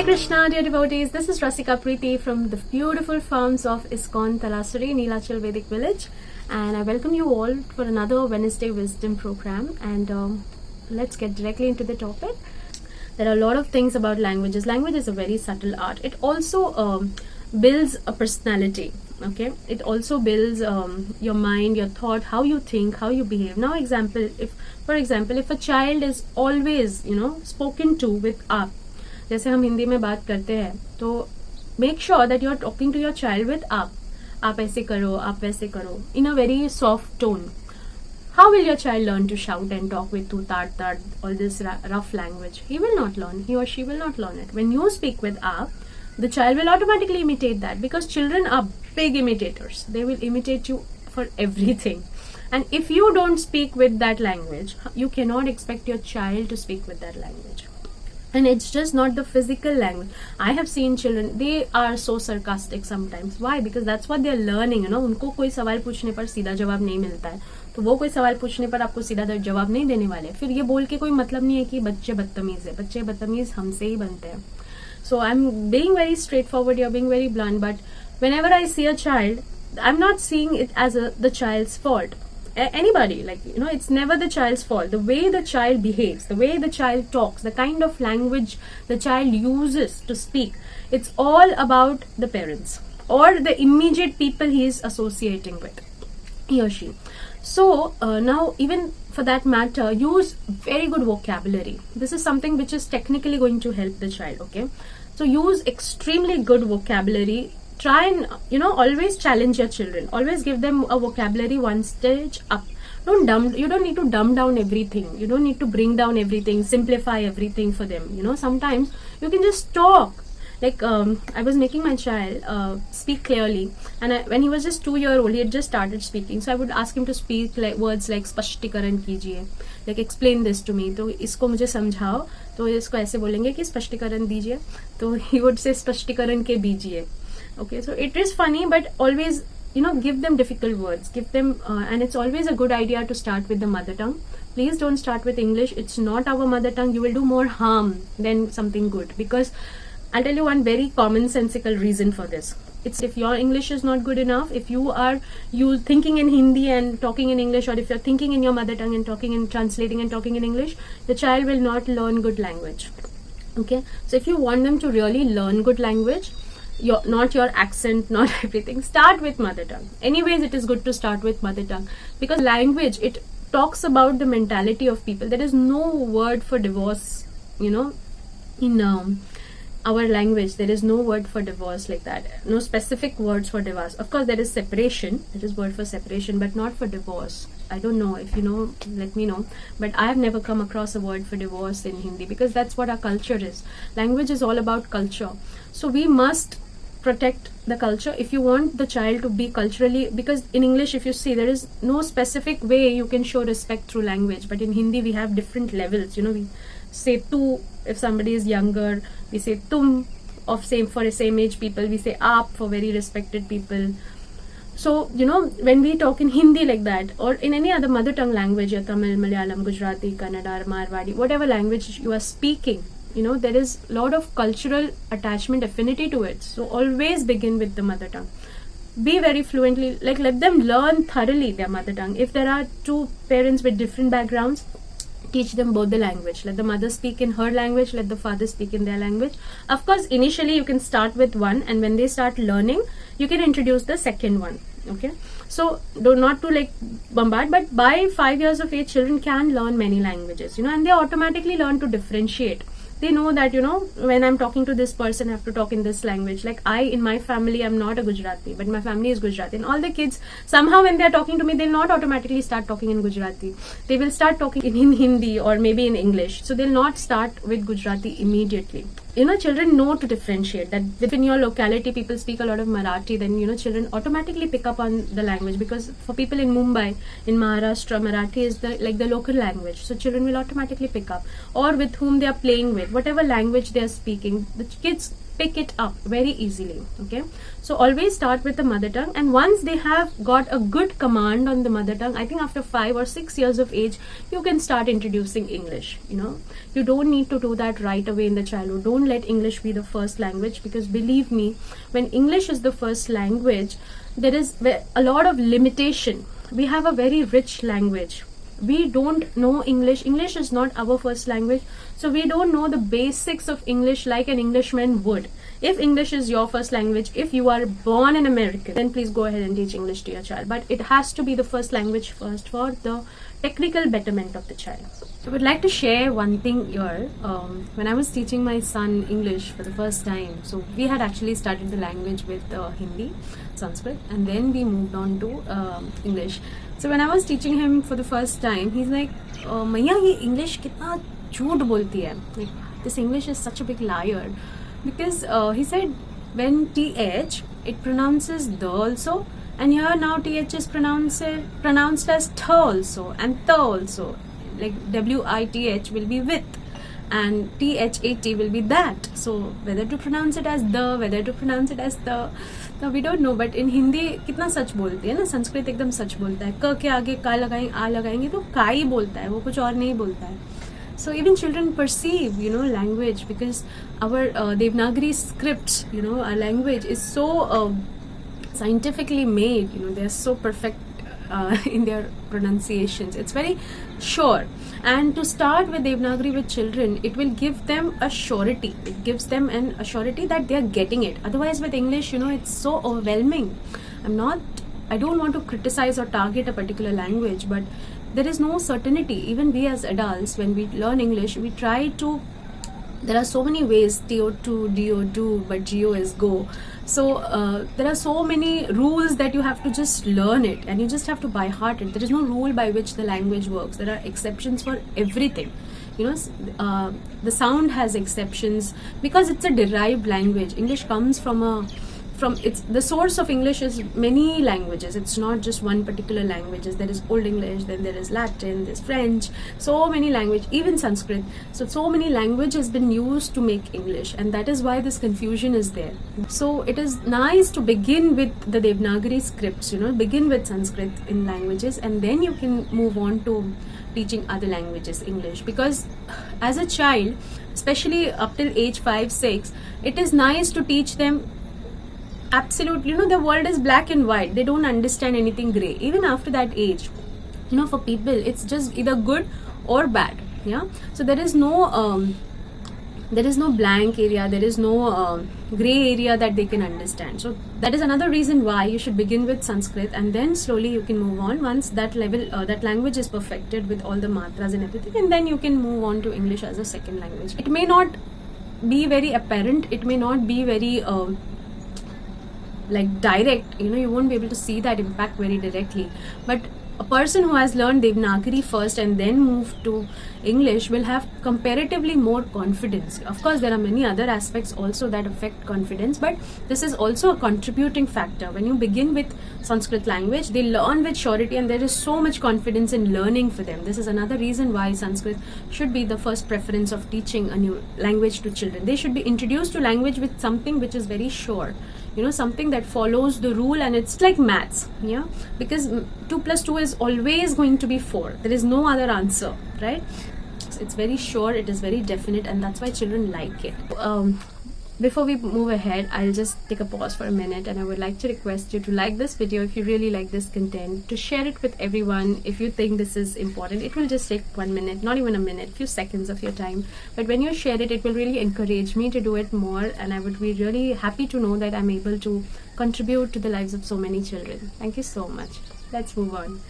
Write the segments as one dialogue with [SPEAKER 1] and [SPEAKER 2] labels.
[SPEAKER 1] Hare Krishna, dear devotees. This is Rasika Preeti from the beautiful farms of ISKCON Talasuri, Neelachal Vedic Village, and I welcome you all for another Wednesday Wisdom program. And let's get directly into the topic. There are a lot of things about languages. Language is a very subtle art. It also builds a personality. Okay, it also builds your mind, your thought, how you think, how you behave. Now, for example, if a child is always, spoken to with आप, जैसे हम हिंदी में बात करते हैं, तो make sure that you are talking to your child with आप ऐसे करो, आप वैसे करो, in a very soft tone. How will your child learn to shout and talk with tu tat tat, all this rough language? He will not learn. He or she will not learn it. When you speak with the child will automatically imitate that, because children are big imitators. They will imitate you for everything. And if you don't speak with that language, you cannot expect your child to speak with that language. And it's just not the physical language. I have seen children, they are so sarcastic sometimes. Why? Because that's what they're learning, उनको कोई सवाल पूछने पर सीधा जवाब नहीं मिलता है, तो वो कोई सवाल पूछने पर आपको सीधा जवाब नहीं देने वाले. फिर ये बोल के कोई मतलब नहीं है कि बच्चे बदतमीज है. बच्चे बदतमीज हमसे ही बनते हैं. So I'm being very straightforward, you're being very blunt, but whenever I see a child, I'm not seeing it as the child's fault. Anybody, it's never the child's fault. The way the child behaves, the way the child talks, the kind of language the child uses to speak, it's all about the parents or the immediate people he is associating with, he or she. So now, even for that matter, use very good vocabulary. This is something which is technically going to help the child. Okay, so use extremely good vocabulary. Try and always challenge your children. Always give them a vocabulary one stage up. You don't need to dumb down everything. You don't need to bring down everything, simplify everything for them. Sometimes you can just talk. I was making my child speak clearly, and when he was just 2 years old, he had just started speaking. So I would ask him to speak words like स्पष्टीकरण कीजिए, explain this to me. तो इसको मुझे समझाओ, तो इसको ऐसे बोलेंगे कि स्पष्टीकरण दीजिए. तो he would say स्पष्टीकरण के दीजिए. Okay, so it is funny, but always give them difficult words. Give them, and it's always a good idea to start with the mother tongue. Please don't start with English. It's not our mother tongue. You will do more harm than something good, because I'll tell you one very commonsensical reason for this. It's if your English is not good enough, if you are thinking in Hindi and talking in English, or if you're thinking in your mother tongue and talking and translating and talking in English, the child will not learn good language. Okay, so if you want them to really learn good language, not your accent, not everything, start with mother tongue. Anyways, it is good to start with mother tongue, because language, it talks about the mentality of people. There is no word for divorce, in our language. There is no word for divorce like that. No specific words for divorce. Of course, there is separation. There is word for separation, but not for divorce. I don't know. If you know, let me know. But I have never come across a word for divorce in Hindi, because that's what our culture is. Language is all about culture. So we must protect the culture if you want the child to be culturally, because in English, if you see, there is no specific way you can show respect through language. But in Hindi, we have different levels. We say tu if somebody is younger, we say tum for the same age people, we say aap for very respected people. So when we talk in Hindi like that, or in any other mother tongue language, Tamil, Malayalam, Gujarati, Kannada, Marwadi, whatever language you are speaking, there is a lot of cultural attachment, affinity to it. So always begin with the mother tongue. Be very fluently, let them learn thoroughly their mother tongue. If there are two parents with different backgrounds, teach them both the language. Let the mother speak in her language, let the father speak in their language. Of course, initially you can start with one, and when they start learning, you can introduce the second one. Okay, so not to bombard, but by 5 years of age, children can learn many languages, and they automatically learn to differentiate. They know that, when I'm talking to this person, I have to talk in this language. In my family, I'm not a Gujarati, but my family is Gujarati. And all the kids, somehow when they're talking to me, they'll not automatically start talking in Gujarati. They will start talking in Hindi or maybe in English. So they'll not start with Gujarati immediately. Children know to differentiate that within your locality, people speak a lot of Marathi, then, children automatically pick up on the language, because for people in Mumbai, in Maharashtra, Marathi is the local language. So children will automatically pick up, or with whom they are playing with, whatever language they are speaking, the kids pick it up very easily. Okay, so always start with the mother tongue, and once they have got a good command on the mother tongue, I think after 5 or 6 years of age, you can start introducing English. You don't need to do that right away in the childhood. Don't let English be the first language, because believe me, when English is the first language, there is a lot of limitation. We have a very rich language. We don't know English. English is not our first language, so we don't know the basics of English like an Englishman would. If English is your first language, if you are born in America, then please go ahead and teach English to your child. But it has to be the first language first for the technical betterment of the child. I would like to share one thing here. When I was teaching my son English for the first time, so we had actually started the language with Hindi, Sanskrit, and then we moved on to English. So when I was teaching him for the first time, he's like, Maiya, ye English kitna jhoot bolti hai. Like, this English is such a big liar. Because he said, when TH, it pronounces the also, and here now TH is pronounced as th also, and the also. Like WITH will be with, and THAT will be that. So whether to pronounce it as the, whether to pronounce it as the, we don't know. But in Hindi कितना सच बोलती है ना, संस्कृत एकदम सच बोलता है. क के आगे का लगाएंगे, आ लगाएंगे तो का ही बोलता है, वो कुछ और नहीं बोलता है. So even children perceive, language, because our Devanagari scripts, our language is so scientifically made. They are so perfect in their pronunciations. It's very sure. And to start with Devanagari with children, it will give them a surety. It gives them an assurity that they are getting it. Otherwise, with English, it's so overwhelming. I don't want to criticize or target a particular language, but there is no certainty. Even we as adults, when we learn English, we try to, there are so many ways, TO2, DO2, but GO is go. So there are so many rules that you have to just learn it, and you just have to by heart it. There is no rule by which the language works. There are exceptions for everything. The sound has exceptions because it's a derived language. English comes from the source of English is many languages. It's not just one particular language. There is Old English, then there is Latin, there's French, so many languages, even Sanskrit. So many language has been used to make English, and that is why this confusion is there. So it is nice to begin with the Devanagari scripts, begin with Sanskrit in languages, and then you can move on to teaching other languages, English. Because as a child, especially up till age 5, 6, it is nice to teach them absolutely, the world is black and white. They don't understand anything gray. Even after that age, for people, it's just either good or bad. Yeah. So there is no blank area. There is no gray area that they can understand. So that is another reason why you should begin with Sanskrit, and then slowly you can move on. Once that level, that language is perfected with all the matras and everything, and then you can move on to English as a second language. It may not be very apparent. It may not be very direct, you won't be able to see that impact very directly, but a person who has learned Devanagari first and then moved to English will have comparatively more confidence. Of course, there are many other aspects also that affect confidence, but this is also a contributing factor. When you begin with Sanskrit language, they learn with surety, and there is so much confidence in learning for them. This is another reason why Sanskrit should be the first preference of teaching a new language to children. They should be introduced to language with something which is very sure. Something that follows the rule, and it's like maths, because 2 plus 2 is always going to be 4. There is no other answer, right? It's very sure, it is very definite, and that's why children like it. Before we move ahead, I'll just take a pause for a minute, and I would like to request you to like this video if you really like this content, to share it with everyone if you think this is important. It will just take 1 minute, not even a minute, few seconds of your time. But when you share it, it will really encourage me to do it more, and I would be really happy to know that I'm able to contribute to the lives of so many children. Thank you so much. Let's move on.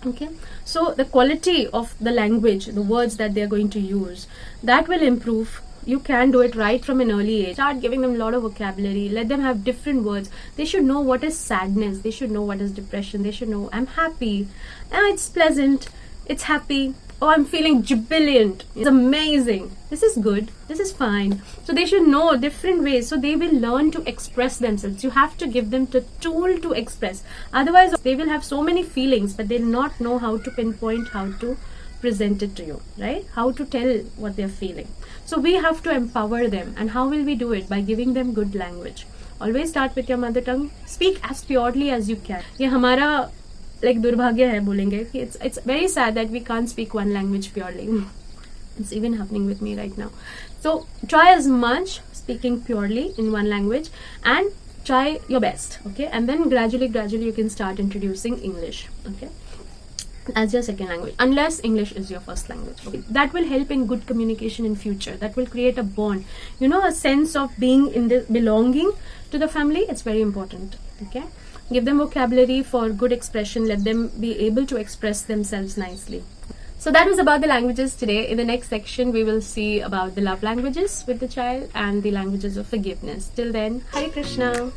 [SPEAKER 1] Okay, so the quality of the language, the words that they're going to use, that will improve. You can do it right from an early age. Start giving them a lot of vocabulary. Let them have different words. They should know what is sadness. They should know what is depression. They should know I'm happy. It's pleasant. It's happy. Oh, I'm feeling jubilant. It's amazing. This is good. This is fine. So they should know different ways. So they will learn to express themselves. You have to give them the tool to express. Otherwise, they will have so many feelings, but they'll not know how to pinpoint how to present it to you, right? How to tell what they're feeling. So we have to empower them. And how will we do it? By giving them good language. Always start with your mother tongue. Speak as purely as you can. ये हमारा like दुर्भाग्य है बोलेंगे कि it's very sad that we can't speak one language purely. It's even happening with me right now. So try as much speaking purely in one language and try your best, okay? And then gradually you can start introducing English, okay, as your second language, unless English is your first language. Okay? That will help in good communication in future. That will create a bond, you know, a sense of being in the belonging to the family. It's very important, okay? Give them vocabulary for good expression. Let them be able to express themselves nicely. So that was about the languages today. In the next section, we will see about the love languages with the child and the languages of forgiveness. Till then, Hare Krishna.